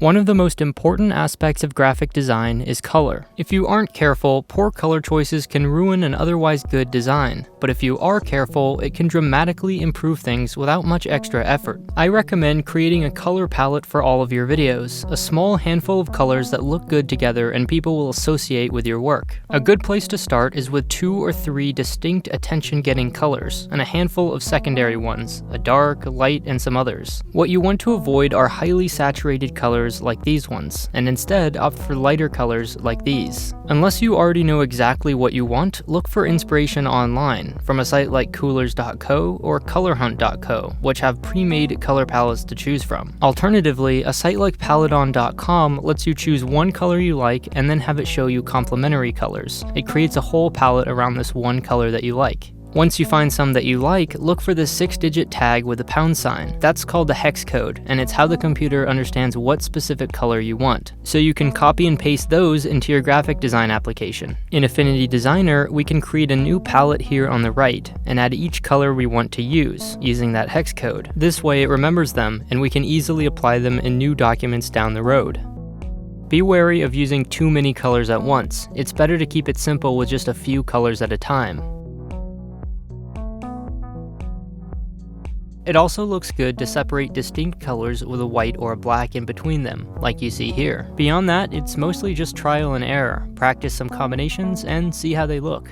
One of the most important aspects of graphic design is color. If you aren't careful, poor color choices can ruin an otherwise good design, but if you are careful, it can dramatically improve things without much extra effort. I recommend creating a color palette for all of your videos, a small handful of colors that look good together and people will associate with your work. A good place to start is with 2 or 3 distinct attention-getting colors, and a handful of secondary ones, a dark, light, and some others. What you want to avoid are highly saturated colors like these ones, and instead opt for lighter colors like these. Unless you already know exactly what you want, look for inspiration online, from a site like coolers.co or colorhunt.co, which have pre-made color palettes to choose from. Alternatively, a site like paladon.com lets you choose one color you like and then have it show you complementary colors. It creates a whole palette around this one color that you like. Once you find some that you like, look for the 6-digit tag with a pound sign. That's called the hex code, and it's how the computer understands what specific color you want. So you can copy and paste those into your graphic design application. In Affinity Designer, we can create a new palette here on the right, and add each color we want to use, using that hex code. This way it remembers them, and we can easily apply them in new documents down the road. Be wary of using too many colors at once. It's better to keep it simple with just a few colors at a time. It also looks good to separate distinct colors with a white or a black in between them, like you see here. Beyond that, it's mostly just trial and error. Practice some combinations and see how they look.